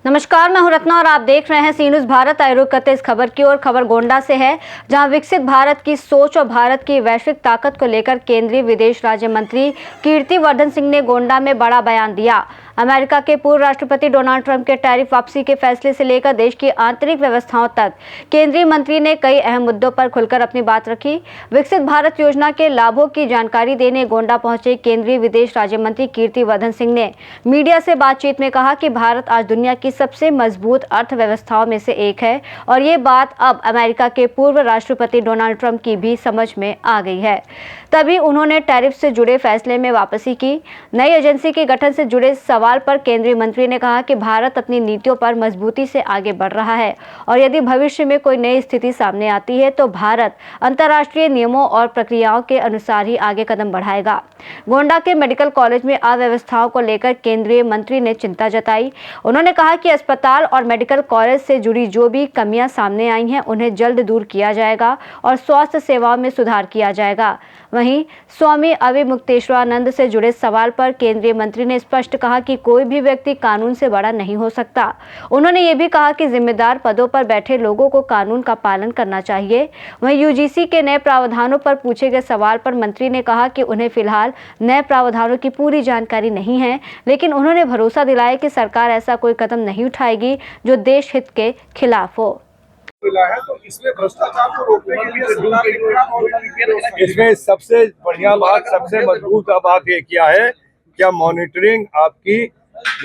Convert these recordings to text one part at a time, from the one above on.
नमस्कार, मैं हूं रत्ना और आप देख रहे हैं सी न्यूज़ भारत। आए रुख करते इस खबर की ओर। खबर गोंडा से है, जहां विकसित भारत की सोच और भारत की वैश्विक ताकत को लेकर केंद्रीय विदेश राज्य मंत्री कीर्तिवर्धन सिंह ने गोंडा में बड़ा बयान दिया। अमेरिका के पूर्व राष्ट्रपति डोनाल्ड ट्रंप के टैरिफ वापसी के फैसले से लेकर देश की आंतरिक व्यवस्थाओं तक केंद्रीय मंत्री ने कई अहम मुद्दों पर खुलकर अपनी बात रखी। विकसित भारत योजना के लाभों की जानकारी देने गोंडा पहुंचे केंद्रीय विदेश राज्य मंत्री कीर्तिवर्धन सिंह ने मीडिया से बातचीत में कहा कि भारत आज दुनिया की सबसे मजबूत अर्थव्यवस्थाओं में से एक है और ये बात अब अमेरिका के पूर्व राष्ट्रपति डोनाल्ड ट्रंप की भी समझ में आ गई है। तभी उन्होंने टैरिफ से जुड़े फैसले में वापसी की। नई एजेंसी के गठन से जुड़े सवाल पर केंद्रीय मंत्री ने कहा कि भारत अपनी नीतियों पर मजबूती से आगे बढ़ रहा है और यदि भविष्य में कोई नई स्थिति सामने आती है तो भारत अंतर्राष्ट्रीय नियमों और प्रक्रियाओं के अनुसार ही आगे कदम बढ़ाएगा। गोंडा के मेडिकल कॉलेज में अव्यवस्थाओं को लेकर केंद्रीय मंत्री ने चिंता जताई। उन्होंने कहा कि अस्पताल और मेडिकल कॉलेज से जुड़ी जो भी कमियां सामने आई हैं उन्हें जल्द दूर किया जाएगा और स्वास्थ्य सेवाओं में सुधार किया जाएगा। वहीं स्वामी अविमुक्तेश्वरानंद से जुड़े सवाल पर केंद्रीय मंत्री ने स्पष्ट कहा कि कोई भी व्यक्ति कानून से बड़ा नहीं हो सकता। उन्होंने ये भी कहा कि जिम्मेदार पदों पर बैठे लोगों को कानून का पालन करना चाहिए। वहीं यूजीसी के नए प्रावधानों पर पूछे गए सवाल पर मंत्री ने कहा कि उन्हें फिलहाल नए प्रावधानों की पूरी जानकारी नहीं है, लेकिन उन्होंने भरोसा दिलाया कि सरकार ऐसा कोई कदम नहीं उठाएगी जो देश हित के खिलाफ हो। तो इसमें भ्रष्टाचार को रोकने के लिए इसमें सबसे बढ़िया बात, सबसे मजबूत बात ये किया है क्या मॉनिटरिंग आपकी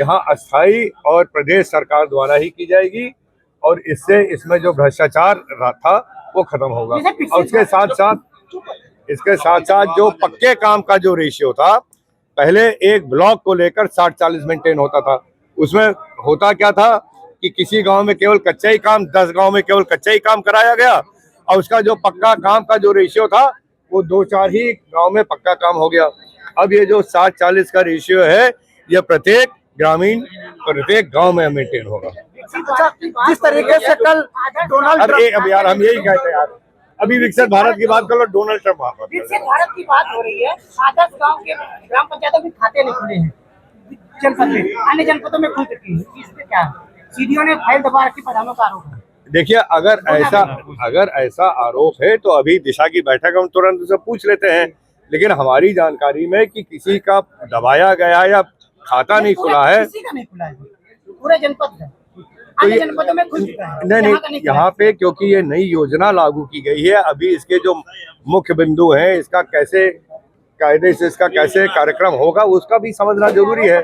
यहाँ अस्थायी और प्रदेश सरकार द्वारा ही की जाएगी और इससे इसमें जो भ्रष्टाचार था वो खत्म होगा। और इसके साथ साथ जो पक्के काम का जो रेशियो था, पहले एक ब्लॉक को लेकर 60-40 मेंटेन होता था। उसमें होता क्या था कि किसी गांव में केवल कच्चा ही काम, 10 गांव में केवल कच्चा ही काम कराया गया और उसका जो पक्का काम का जो रेशियो था वो 2-4 ही गांव में पक्का काम हो गया। अब ये जो 60-40 का रेशियो है ये प्रत्येक ग्रामीण, प्रत्येक गांव में मेंटेन होगा। जिस तरीके से कल डोनाल्ड अब यार हम यही कहते हैं यार, अभी विकसित भारत की बात कर लो, डोनाल्ड ट्रंप विकसित भारत की बात हो रही है। आदर्श गांव के ग्राम पंचायतों में खाते नहीं खुले हैं, जनपद में, अन्य जनपदों में खुल चुकी है। इसमें क्या सीडीओ ने फाइल दबा रखी, प्रधानों का आरोप है। देखिए, अगर ऐसा आरोप है तो अभी दिशा की बैठक हम तुरंत उसे पूछ लेते हैं, लेकिन हमारी जानकारी में कि किसी का दबाया गया या खाता नहीं खुला है, किसी का नहीं खुला है, पूरे जनपद है, अन्य जनपदों में खुल चुका है। नहीं, यहाँ पे क्योंकि ये नई योजना लागू की गई है, अभी इसके जो मुख्य बिंदु हैं, इसका कैसे कायदे से इसका कैसे कार्यक्रम होगा उसका भी समझना जरूरी है।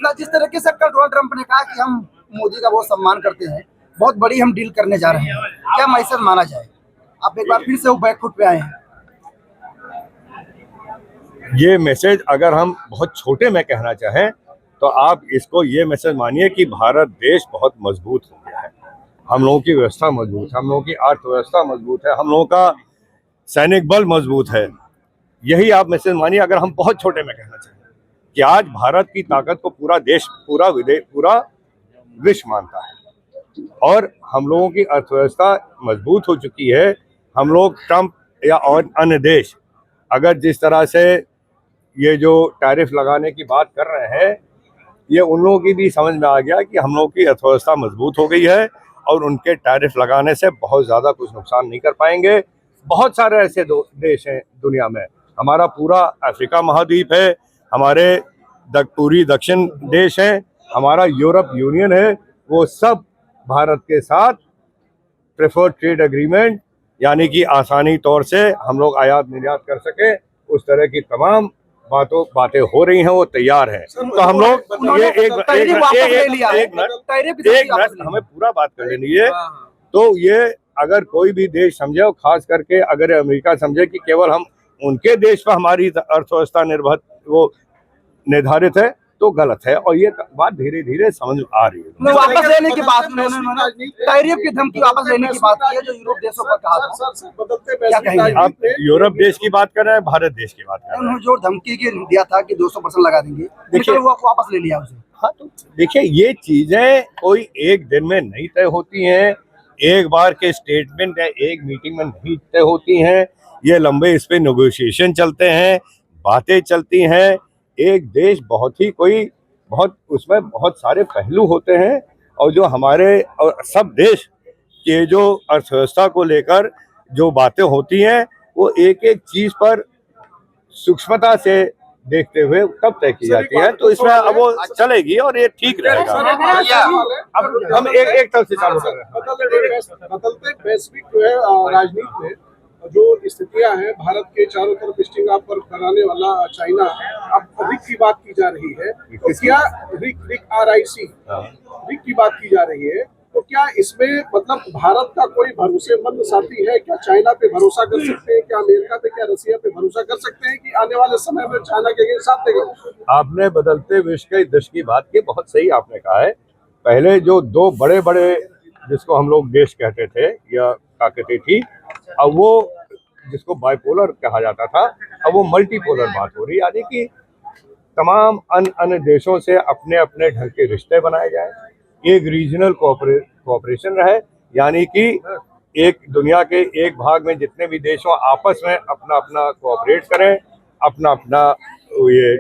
जिस तरीके से कल डोनाल्ड ट्रंप ने कहा कि हम मोदी का बहुत सम्मान करते हैं, बहुत बड़ी हम डील करने जा रहे हैं, क्या मैसेज माना जाए? आप एक बार फिर से वो बैकफुट पे आए हैं। ये मैसेज अगर हम बहुत छोटे में कहना चाहें तो आप इसको ये मैसेज मानिए कि भारत देश बहुत मजबूत हो गया है, हम लोगों की व्यवस्था मजबूत है, हम लोगों की अर्थव्यवस्था मजबूत है, हम लोगों का सैनिक बल मजबूत है। यही आप मैसेज मानिए अगर हम बहुत छोटे में कहना चाहें कि आज भारत की ताकत को पूरा देश, पूरा विश्व मानता है और हम लोगों की अर्थव्यवस्था मजबूत हो चुकी है। हम लोग ट्रंप या और अन्य देश अगर जिस तरह से ये जो टैरिफ लगाने की बात कर रहे हैं, ये उन लोगों की भी समझ में आ गया कि हम लोगों की अर्थव्यवस्था मजबूत हो गई है और उनके टैरिफ लगाने से बहुत ज़्यादा कुछ नुकसान नहीं कर पाएंगे। बहुत सारे ऐसे देश हैं दुनिया में, हमारा पूरा अफ्रीका महाद्वीप है, हमारे पूरी दक्षिण देश हैं, हमारा यूरोप यूनियन है, वो सब भारत के साथ प्रेफर्ड ट्रेड एग्रीमेंट यानी कि आसानी तौर से हम लोग आयात निर्यात कर सके, उस तरह की तमाम बातें हो रही हैं, वो तैयार हैं। तो हम लोग ये एक मिनट हमें पूरा बात कर लेनी है। तो ये अगर कोई भी देश समझे और खास करके अगर अमेरिका समझे कि केवल हम उनके देश पर हमारी अर्थव्यवस्था निर्धारित है तो गलत है, और ये बात धीरे धीरे समझ आ रही है। वापस लेने की बात, टैरिफ की धमकी वापस लेने की बात की है जो यूरोप देशों पर कहा था, क्या कहेंगे आप? यूरोप देश की बात कर रहे हैं, भारत देश की बात कर रहे हैं। उन्होंने जो धमकी की दिया था कि 200% लगा देंगे, देखिए वो वापस ले लिया उसे। हाँ, तो देखिए ये चीजें कोई एक दिन में नहीं तय होती हैं, एक बार के स्टेटमेंट या एक मीटिंग में नहीं तय होती हैं। ये लंबे इस पे नेगोशिएशन चलते हैं, बातें चलती हैं। एक देश बहुत उसमें बहुत सारे पहलू होते हैं, और जो हमारे और सब देश के जो अर्थव्यवस्था को लेकर जो बातें होती हैं, वो एक एक चीज पर सूक्ष्मता से देखते हुए तब तय की जाती है। तो इसमें अब वो चलेगी और ये ठीक रहेगा। अब हम एक तरफ से चालू कर रहे हैं। बदलते वैश्विक जो है राजनीति में जो स्थितियां हैं, भारत के चारों तरफ स्टिंग अप पर बनाने वाला चाइना, अब रिक की बात की जा रही है, तो क्या रिक रिक की बात की जा रही है, तो क्या इसमें मतलब भारत का कोई भरोसेमंद साथी है? क्या चाइना पे भरोसा कर सकते हैं? क्या अमेरिका पे, क्या रसिया पे भरोसा कर सकते हैं कि आने वाले समय में चाइना के साथ देगा? आपने बदलते विश्व के दृश्य की बात की, बहुत सही आपने कहा है। पहले जो दो बड़े बड़े जिसको हम लोग देश कहते थे या ताकतें थी, अब वो जिसको बाइपोलर कहा जाता था, अब वो मल्टीपोलर बात हो रही है। यानी कि तमाम अन्य देशों से अपने अपने ढंग के रिश्ते बनाए जाए, एक रीजनल कोऑपरेशन रहे, यानी कि एक दुनिया के एक भाग में जितने भी देश हो आपस में अपना अपना कोऑपरेट करें, अपना अपना ये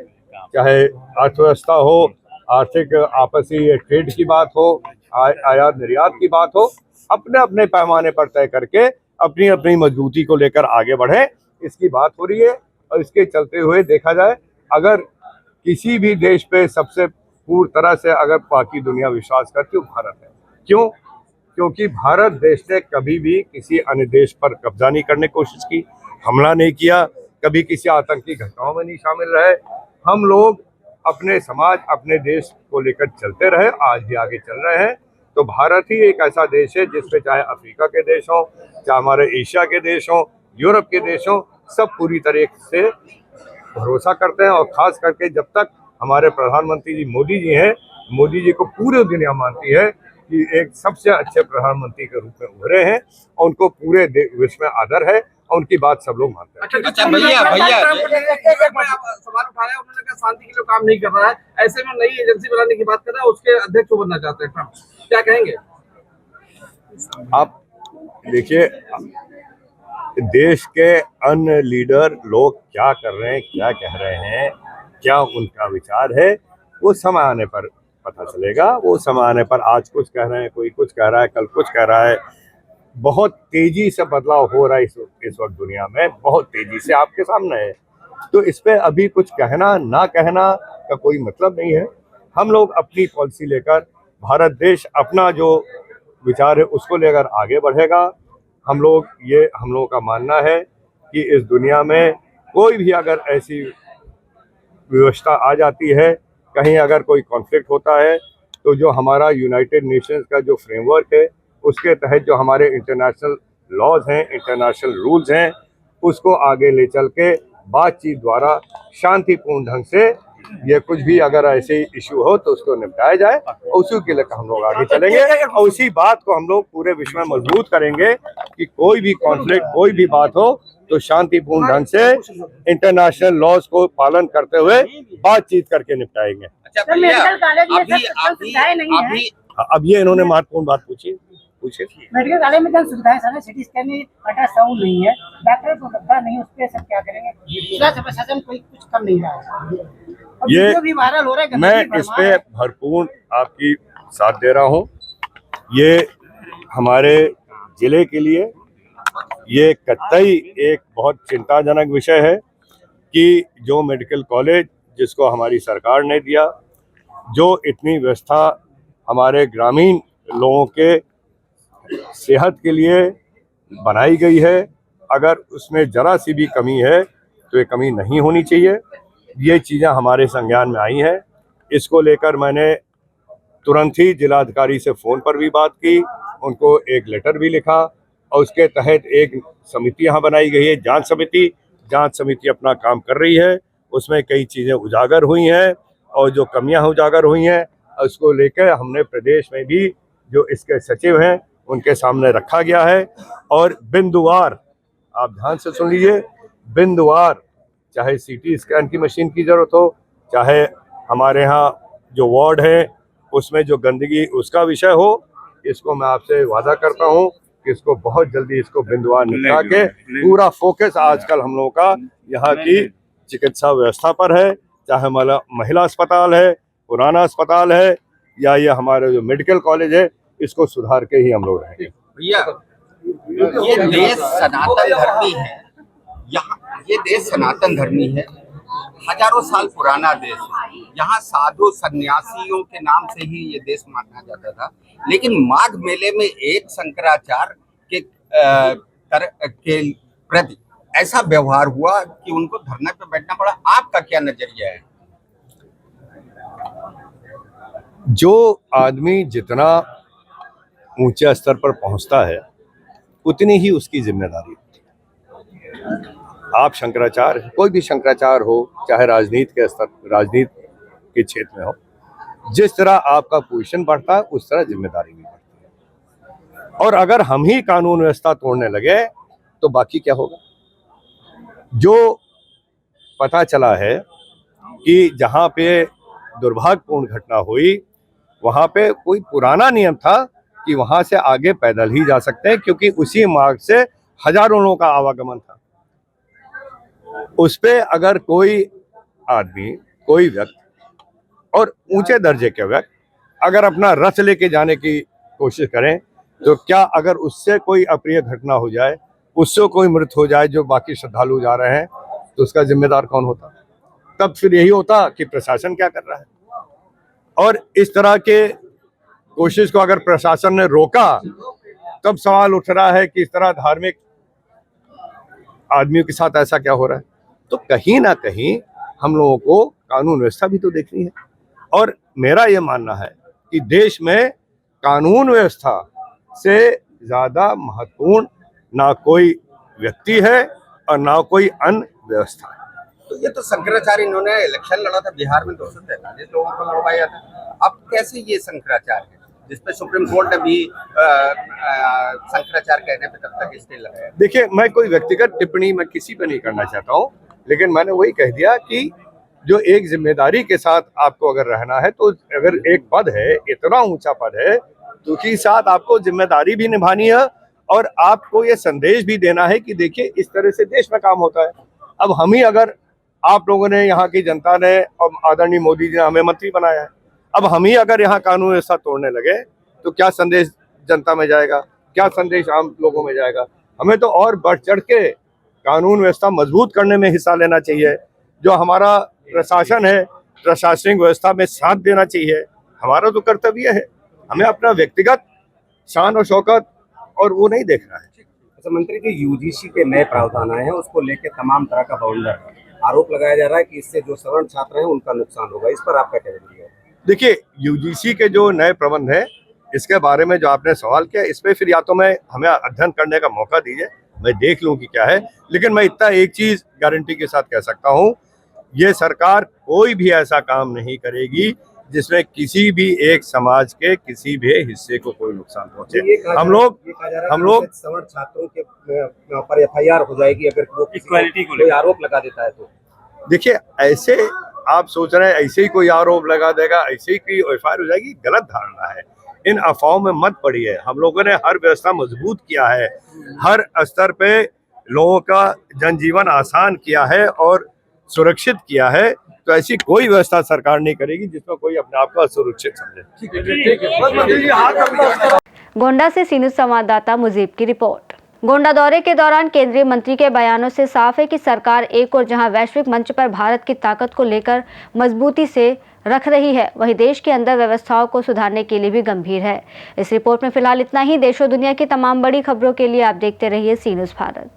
चाहे अर्थव्यवस्था हो, आर्थिक आपसी ट्रेड की बात हो, आयात निर्यात की बात हो, अपने अपने पैमाने पर तय करके अपनी अपनी मजबूती को लेकर आगे बढ़े, इसकी बात हो रही है। और इसके चलते हुए देखा जाए, अगर किसी भी देश पे सबसे पूर्ण तरह से अगर बाकी दुनिया विश्वास करती है, भारत है। क्यों? क्योंकि भारत देश ने कभी भी किसी अन्य देश पर कब्जा नहीं करने की कोशिश की, हमला नहीं किया, कभी किसी आतंकी घटनाओं में नहीं शामिल रहे। हम लोग अपने समाज, अपने देश को लेकर चलते रहे, आज भी आगे चल रहे हैं। तो भारत ही एक ऐसा देश है जिसमें चाहे अफ्रीका के देश हों, चाहे हमारे एशिया के देश हों, यूरोप के देश हों, सब पूरी तरह से भरोसा करते हैं। और खास करके जब तक हमारे प्रधानमंत्री जी मोदी जी हैं, मोदी जी को पूरी दुनिया मानती है कि एक सबसे अच्छे प्रधानमंत्री के रूप में उभरे हैं, और उनको पूरे विश्व में आदर है, और उनकी बात सब लोग मानते हैं। अच्छा भैया सवाल उठाया, उन्होंने कहा शांति के लिए काम नहीं कर रहा है, ऐसे में नई एजेंसी बनाने की बात कर रहा है, उसके अध्यक्ष को बनना चाहते हैं ट्रम्प, क्या कहेंगे आप? देखिए, देश के अन्य लीडर लोग क्या कर रहे हैं, क्या कह रहे हैं, क्या उनका विचार है, वो समय आने पर पता चलेगा। वो समय आने पर आज कुछ कह रहे हैं, कोई कुछ कह रहा है, कल कुछ कह रहा है। बहुत तेजी से बदलाव हो रहा है इस वक्त दुनिया में, बहुत तेजी से आपके सामने है। तो इस पे अभी कुछ कहना ना कहना का कोई मतलब नहीं है। हम लोग अपनी पॉलिसी लेकर, भारत देश अपना जो विचार है उसको लेकर आगे बढ़ेगा। हम लोगों का मानना है कि इस दुनिया में कोई भी अगर ऐसी व्यवस्था आ जाती है, कहीं अगर कोई कॉन्फ्लिक्ट होता है, तो जो हमारा यूनाइटेड नेशंस का जो फ्रेमवर्क है, उसके तहत जो हमारे इंटरनेशनल लॉज हैं, इंटरनेशनल रूल्स हैं, उसको आगे ले चल के बातचीत द्वारा शांतिपूर्ण ढंग से ये कुछ भी अगर ऐसे इशू हो तो उसको निपटाया जाए, और उसी के लिए हम लोग आगे चलेंगे। और उसी बात को हम लोग पूरे विश्व में मजबूत करेंगे कि कोई भी कॉन्फ्लिक्ट, कोई भी बात हो तो शांतिपूर्ण ढंग से इंटरनेशनल लॉज को पालन करते हुए बातचीत करके निपटाएंगे। अच्छा भैया, अब ये इन्होंने महत्वपूर्ण बात पूछिए। मेडिकल कॉलेज में जन सुविधाएं सर, सिटी स्कैन नहीं, अल्ट्रासाउंड नहीं है, डॉक्टर को लगता नहीं, उस पर सब क्या करेंगे? जिला प्रशासन कोई कुछ कर नहीं रहा है। ये भी वायरल हो रहा है, मैं इस पे भरपूर आपकी साथ दे रहा हूँ। ये हमारे जिले के लिए ये कतई एक बहुत चिंताजनक विषय है कि जो मेडिकल कॉलेज जिसको हमारी सरकार ने दिया, जो इतनी व्यवस्था हमारे ग्रामीण लोगों के सेहत के लिए बनाई गई है, अगर उसमें जरा सी भी कमी है तो ये कमी नहीं होनी चाहिए। ये चीज़ें हमारे संज्ञान में आई हैं। इसको लेकर मैंने तुरंत ही जिलाधिकारी से फ़ोन पर भी बात की, उनको एक लेटर भी लिखा, और उसके तहत एक समिति यहाँ बनाई गई है, जांच समिति अपना काम कर रही है। उसमें कई चीज़ें उजागर हुई हैं, और जो कमियाँ उजागर हुई हैं उसको लेकर हमने प्रदेश में भी जो इसके सचिव हैं उनके सामने रखा गया है। और बिंदुवार, आप ध्यान से सुन लीजिए, बिंदुवार, चाहे सीटी स्कैन की मशीन की ज़रूरत हो, चाहे हमारे यहाँ जो वार्ड है उसमें जो गंदगी उसका विषय हो, इसको मैं आपसे वादा करता हूँ कि इसको बहुत जल्दी इसको बिंदुवार निपटा के पूरा फोकस आजकल हम लोगों का यहाँ की चिकित्सा व्यवस्था पर है, चाहे महिला अस्पताल है, पुराना अस्पताल है, या ये हमारे जो मेडिकल कॉलेज है, इसको सुधार के ही हम लोग रहेंगे। भैया ये देश सनातन धर्मी है, यहाँ ये देश सनातन धर्मी है, हजारों साल पुराना देश है। यहाँ साधु सन्यासियों के नाम से ही ये देश माना जाता था, लेकिन माघ मेले में एक शंकराचार्य के प्रति ऐसा व्यवहार हुआ कि उनको धरने पे बैठना पड़ा। आपका क्या नजरिया है? जो आदमी जितना ऊंचे स्तर पर पहुंचता है उतनी ही उसकी जिम्मेदारी होती है। आप शंकराचार्य, कोई भी शंकराचार्य हो, चाहे राजनीति के क्षेत्र में हो, जिस तरह आपका पोजीशन बढ़ता है उस तरह जिम्मेदारी भी बढ़ती है। और अगर हम ही कानून व्यवस्था तोड़ने लगे तो बाकी क्या होगा? जो पता चला है कि जहाँ पे दुर्भाग्यपूर्ण घटना हुई वहाँ पे कोई पुराना नियम था कि वहाँ से आगे पैदल ही जा सकते हैं, क्योंकि उसी मार्ग से हजारों लोगों का आवागमन था। उस पे अगर कोई आदमी, कोई व्यक्ति और ऊंचे दर्जे के व्यक्ति अगर अपना रथ लेके जाने की कोशिश करें तो क्या अगर उससे कोई अप्रिय घटना हो जाए, उससे कोई मृत्यु हो जाए जो बाकी श्रद्धालु जा रहे हैं, तो उसका जिम्मेदार कौन होता? तब फिर यही होता कि प्रशासन क्या कर रहा है। और इस तरह के कोशिश को अगर प्रशासन ने रोका तब सवाल उठ रहा है कि इस तरह धार्मिक आदमियों के साथ ऐसा क्या हो रहा है। तो कहीं ना कहीं हम लोगों को कानून व्यवस्था भी तो देखनी है। और मेरा ये मानना है कि देश में कानून व्यवस्था से ज्यादा महत्वपूर्ण ना कोई व्यक्ति है और ना कोई अन्य व्यवस्था है। तो ये तो शंकराचार्य, इन्होंने इलेक्शन लड़ा था बिहार में, 243 लोगों को लड़वाया था। अब कैसे ये शंकराचार्य है जिसपे सुप्रीम कोर्ट ने भी शंकराचार्य कहने पे तब तक स्टे लगाया? देखिए, मैं कोई व्यक्तिगत टिप्पणी मैं किसी पे नहीं करना चाहता हूँ, लेकिन मैंने वही कह दिया कि जो एक जिम्मेदारी के साथ आपको अगर रहना है, तो अगर एक पद है, इतना ऊंचा पद है, तो उसके साथ आपको जिम्मेदारी भी निभानी है और आपको ये संदेश भी देना है कि देखिए इस तरह से देश में काम होता है। अब हम ही अगर, आप लोगों ने, यहाँ की जनता ने और आदरणीय मोदी जी ने हमें मंत्री बनाया है, अब हम ही अगर यहाँ कानून व्यवस्था तोड़ने लगे तो क्या संदेश जनता में जाएगा, क्या संदेश आम लोगों में जाएगा? हमें तो और बढ़ चढ़ के कानून व्यवस्था मजबूत करने में हिस्सा लेना चाहिए। जो हमारा प्रशासन है, प्रशासनिक व्यवस्था में साथ देना चाहिए। हमारा तो कर्तव्य है, हमें अपना व्यक्तिगत शान और शौकत और वो नहीं देखना है। अच्छा मंत्री जी, यूजीसी के नए प्रावधान आए हैं, उसको लेकर तमाम तरह का बवंडर आरोप लगाया जा रहा है कि इससे जो सवर्ण छात्र हैं उनका नुकसान होगा। इस पर आपका क्या नजरिया है? देखिए, यूजीसी के जो नए प्रबंध हैं, इसके बारे में जो आपने सवाल किया, इस पे फिर या तो हमें अध्ययन करने का मौका दीजिए, मैं देख लूं कि क्या है। लेकिन मैं इतना एक चीज गारंटी के साथ कह सकता हूं, ये सरकार कोई भी ऐसा काम नहीं करेगी जिसमें किसी भी एक समाज के किसी भी हिस्से को कोई नुकसान पहुंचे। हम लोग सवर्ण छात्रों के पर FIR हो जाएगी अगर वो इक्वालिटी को कोई आरोप लगा देता है तो। देखिए, ऐसे आप सोच रहे हैं ऐसे ही कोई आरोप लगा देगा, ऐसे ही कोई FIR हो जाएगी, गलत धारणा है। इन अफवाहों में मत पड़िए। हम लोगों ने हर व्यवस्था मजबूत किया है, हर स्तर पे लोगों का जनजीवन आसान किया है और सुरक्षित किया है। तो ऐसी कोई व्यवस्था सरकार नहीं करेगी जिसमें कोई अपने आप को असुरक्षित समझे। गोंडा से सी न्यूज़ संवाददाता मुजीब की रिपोर्ट। गोंडा दौरे के दौरान केंद्रीय मंत्री के बयानों से साफ है कि सरकार एक और जहां वैश्विक मंच पर भारत की ताकत को लेकर मजबूती से रख रही है, वहीं देश के अंदर व्यवस्थाओं को सुधारने के लिए भी गंभीर है। इस रिपोर्ट में फिलहाल इतना ही। देश और दुनिया की तमाम बड़ी खबरों के लिए आप देखते रहिए सी न्यूज़ भारत।